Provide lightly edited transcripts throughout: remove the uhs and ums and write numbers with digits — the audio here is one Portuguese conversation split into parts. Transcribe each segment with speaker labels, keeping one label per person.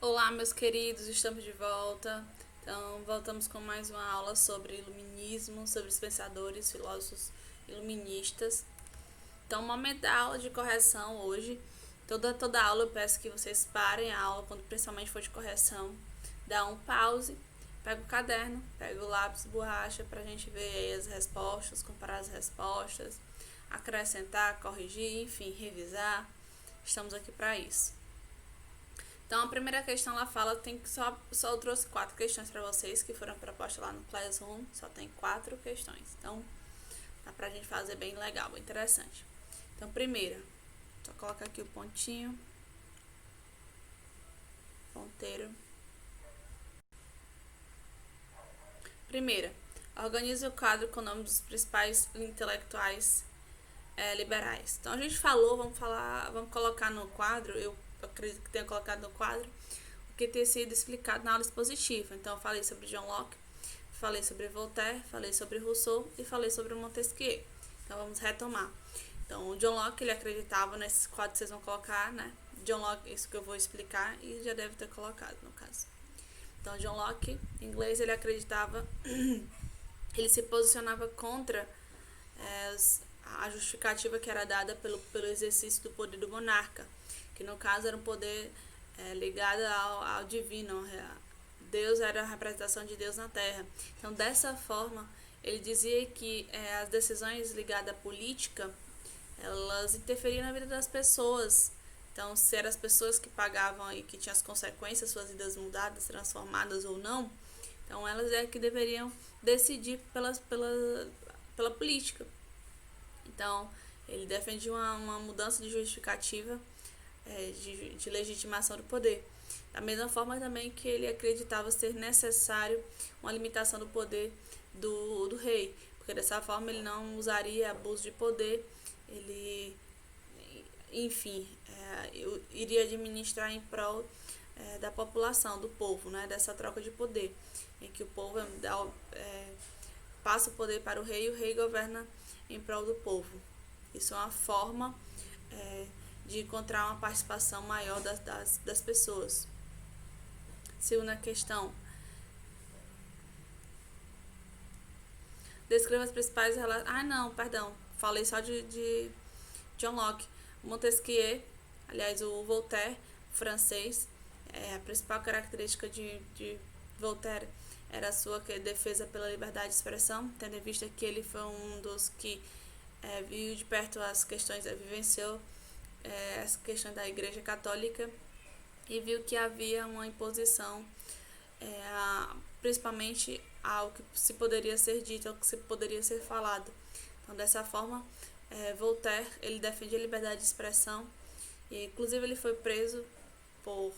Speaker 1: Olá, meus queridos, estamos de volta. Então, voltamos com mais uma aula sobre iluminismo, sobre os pensadores, filósofos iluministas. Então, momento da aula de correção hoje. Toda aula eu peço que vocês parem a aula, quando principalmente for de correção, dá um pause, pega o caderno, pega o lápis, borracha, pra gente ver as respostas, comparar as respostas, acrescentar, corrigir, enfim, revisar. Estamos aqui para isso. Então, a primeira questão ela fala, tem que só eu trouxe 4 questões para vocês que foram propostas lá no Classroom, só tem 4 questões. Então, dá pra gente fazer bem legal, bem interessante. Então, primeira, só colocar aqui o pontinho, ponteiro. Primeira, organize o quadro com o nome dos principais intelectuais liberais. Então, a gente falou, vamos colocar no quadro, eu acredito que tenha colocado no quadro, o que ter sido explicado na aula expositiva. Então, eu falei sobre John Locke, falei sobre Voltaire, falei sobre Rousseau e falei sobre Montesquieu. Então, vamos retomar. Então, o John Locke, ele acreditava nesses quadros que vocês vão colocar, né? John Locke, isso que eu vou explicar, e já deve ter colocado, no caso. Então, John Locke, em inglês, ele acreditava, ele se posicionava contra a justificativa que era dada pelo exercício do poder do monarca, que no caso era um poder ligado ao divino. Deus era a representação de Deus na Terra. Então, dessa forma, ele dizia que as decisões ligadas à política, elas interferiam na vida das pessoas. Então, se eram as pessoas que pagavam e que tinham as consequências, suas vidas mudadas, transformadas ou não, então elas é que deveriam decidir pela política. Então, ele defendia uma mudança de justificativa de legitimação do poder. Da mesma forma também que ele acreditava ser necessário uma limitação do poder do rei, porque dessa forma ele não usaria abuso de poder, ele, enfim, iria administrar em prol da população, do povo, né, dessa troca de poder, em que o povo passa o poder para o rei e o rei governa em prol do povo. Isso é uma forma de encontrar uma participação maior das pessoas. Segunda questão. Descreva as principais relações. Falei só de John Locke. Montesquieu, aliás, o Voltaire, francês, a principal característica de Voltaire era a sua defesa pela liberdade de expressão, tendo em vista que ele foi um dos que viu de perto as questões, vivenciou essa questão da Igreja Católica e viu que havia uma imposição, principalmente ao que se poderia ser dito, ao que se poderia ser falado. Então, dessa forma, Voltaire, ele defendia a liberdade de expressão e, inclusive, ele foi preso por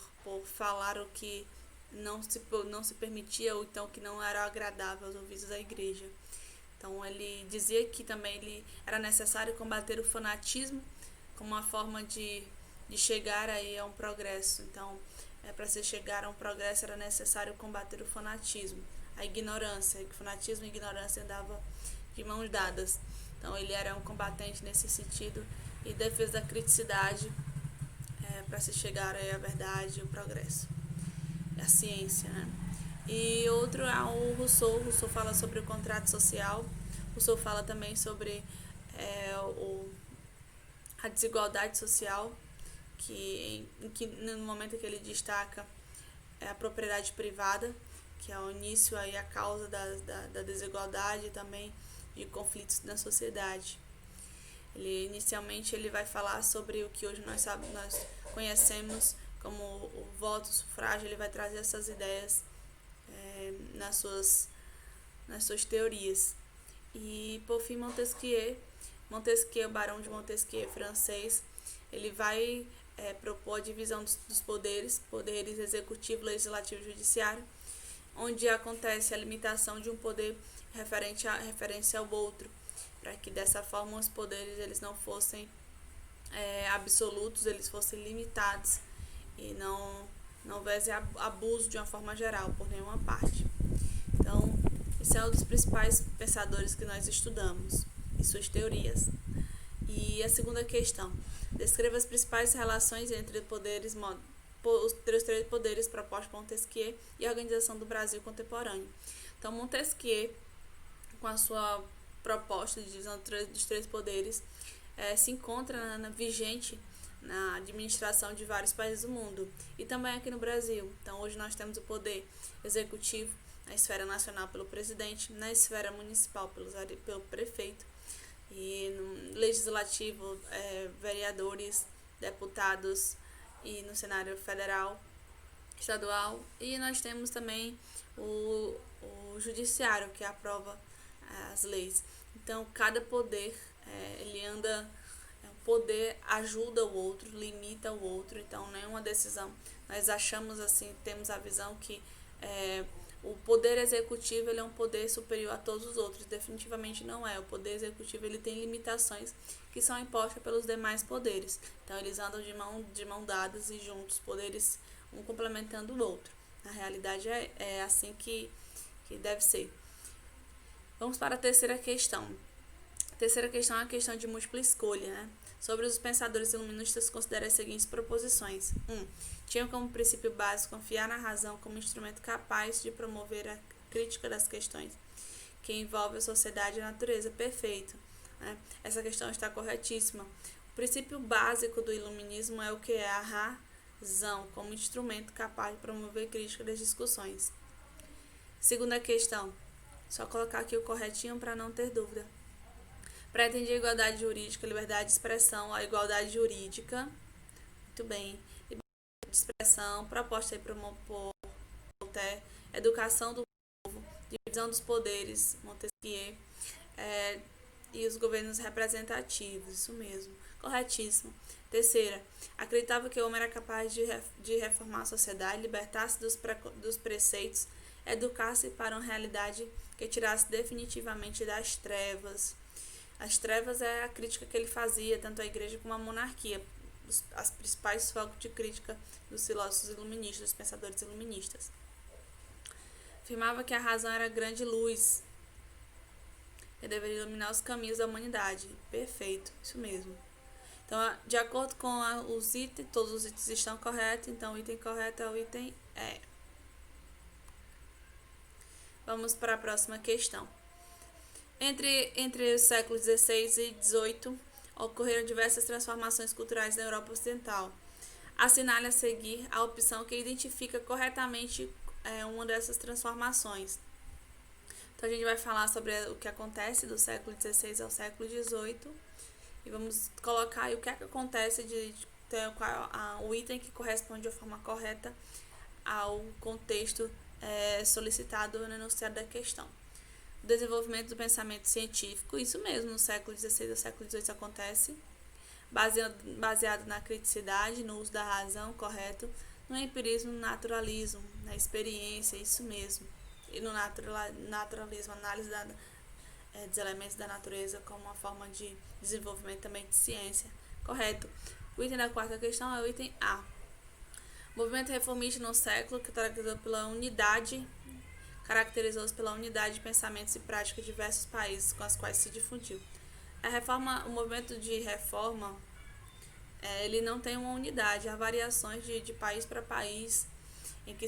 Speaker 1: falar o que não se permitia ou então que não era agradável aos ouvidos da igreja. Então, ele dizia que também era necessário combater o fanatismo como uma forma de chegar aí a um progresso. Então, para se chegar a um progresso era necessário combater o fanatismo, a ignorância. O fanatismo e a ignorância andavam de mãos dadas. Então, ele era um combatente nesse sentido e defesa da criticidade para se chegar aí à verdade e ao progresso, a ciência, né? E outro é o Rousseau. Rousseau fala sobre o contrato social. Rousseau fala também sobre a desigualdade social, que no momento que ele destaca a propriedade privada, que é o início aí, a causa da desigualdade e também de conflitos na sociedade. Inicialmente ele vai falar sobre o que hoje nós conhecemos como o voto, o sufrágio. Ele vai trazer essas ideias nas suas teorias. E por fim, Montesquieu, Barão de Montesquieu, francês, ele vai propor a divisão dos poderes executivo, legislativo e judiciário, onde acontece a limitação de um poder referente ao outro, para que dessa forma os poderes eles não fossem absolutos, eles fossem limitados e não houvesse abuso de uma forma geral por nenhuma parte. Então, esse é um dos principais pensadores que nós estudamos e suas teorias. E a segunda questão: descreva as principais relações entre os três poderes propostos por Montesquieu e a organização do Brasil contemporâneo. Então, Montesquieu, com a sua proposta de divisão dos três poderes, se encontra vigente na administração de vários países do mundo e também aqui no Brasil. Então, hoje nós temos o poder executivo na esfera nacional pelo presidente, na esfera municipal pelo prefeito e no legislativo, vereadores, deputados e no cenário federal, estadual, e nós temos também o judiciário que aprova as leis. Então, cada poder, ele anda, o poder ajuda o outro, limita o outro, então nenhuma decisão, nós achamos assim, temos a visão que o poder executivo ele é um poder superior a todos os outros, definitivamente não é. O poder executivo ele tem limitações que são impostas pelos demais poderes, então eles andam de mão dadas e juntos, poderes um complementando o outro. Na realidade é assim que deve ser. Vamos para a terceira questão. A terceira questão é a questão de múltipla escolha, né? Sobre os pensadores iluministas, considera as seguintes proposições. 1. Tinham como princípio básico confiar na razão como instrumento capaz de promover a crítica das questões que envolvem a sociedade e a natureza. Perfeito. Né? Essa questão está corretíssima. O princípio básico do iluminismo é o que é a razão como instrumento capaz de promover crítica das discussões. Segunda questão. Só colocar aqui o corretinho para não ter dúvida. Pretende a igualdade jurídica, liberdade de expressão, a igualdade jurídica. Muito bem. Liberdade de expressão, proposta aí por Voltaire, educação do povo, divisão dos poderes, Montesquieu, e os governos representativos. Isso mesmo. Corretíssimo. Terceira, acreditava que o homem era capaz de reformar a sociedade, libertar-se dos preceitos, educar-se para uma realidade que tirasse definitivamente das trevas. As trevas é a crítica que ele fazia, tanto à igreja como à monarquia, as principais focos de crítica dos filósofos iluministas, dos pensadores iluministas. Afirmava que a razão era a grande luz, que deveria iluminar os caminhos da humanidade. Perfeito, isso mesmo. Então, de acordo com os itens, todos os itens estão corretos, então o item correto é o item E. Vamos para a próxima questão. Entre os séculos XVI e XVIII, ocorreram diversas transformações culturais na Europa Ocidental. Assinale a seguir a opção que identifica corretamente uma dessas transformações. Então, a gente vai falar sobre o que acontece do século XVI ao século XVIII e vamos colocar aí o que é que acontece o item que corresponde de forma correta ao contexto solicitado no enunciado da questão. O desenvolvimento do pensamento científico, isso mesmo, no século XVI ao século XVIII acontece, baseado na criticidade, no uso da razão, correto, no empirismo, no naturalismo, na experiência, isso mesmo, e no naturalismo, análise dos elementos da natureza como uma forma de desenvolvimento também de ciência, correto. O item da quarta questão é o item A. O movimento reformista no século, que caracterizou-se pela unidade de pensamentos e práticas de diversos países com os quais se difundiu. O movimento de reforma, ele não tem uma unidade, há variações de país para país em que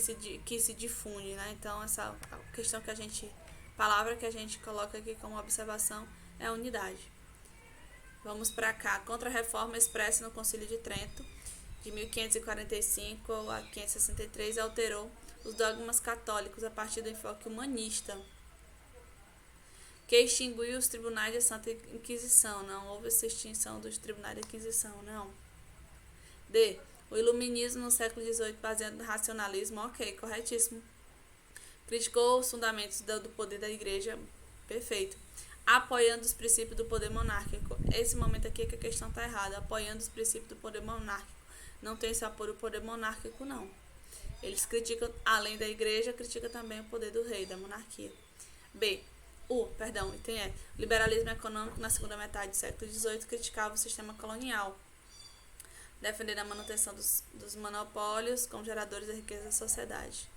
Speaker 1: se difunde, né? Então, essa questão palavra que a gente coloca aqui como observação é a unidade. Vamos para cá. Contra-reforma expressa no Concílio de Trento, de 1545 a 563, alterou os dogmas católicos a partir do enfoque humanista, que extinguiu os tribunais da Santa Inquisição. Não houve essa extinção dos tribunais da Inquisição, não. D. O iluminismo no século XVIII, baseado no racionalismo, ok, corretíssimo. Criticou os fundamentos do poder da igreja, perfeito. Apoiando os princípios do poder monárquico. Esse momento aqui é que a questão está errada. Apoiando os princípios do poder monárquico. Não tem esse apoio ao poder monárquico, não. Eles criticam, além da igreja, criticam também o poder do rei, da monarquia. Item E. O liberalismo econômico na segunda metade do século XVIII criticava o sistema colonial, defendendo a manutenção dos monopólios como geradores da riqueza da sociedade.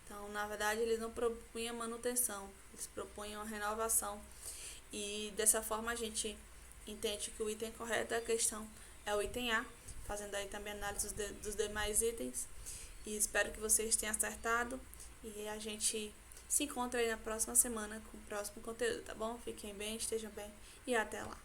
Speaker 1: Então, na verdade, eles não propunham manutenção, eles propunham a renovação. E dessa forma a gente entende que o item correto da questão é o item A, fazendo aí também análise dos demais itens. E espero que vocês tenham acertado. E a gente se encontra aí na próxima semana com o próximo conteúdo, tá bom? Fiquem bem, estejam bem e até lá.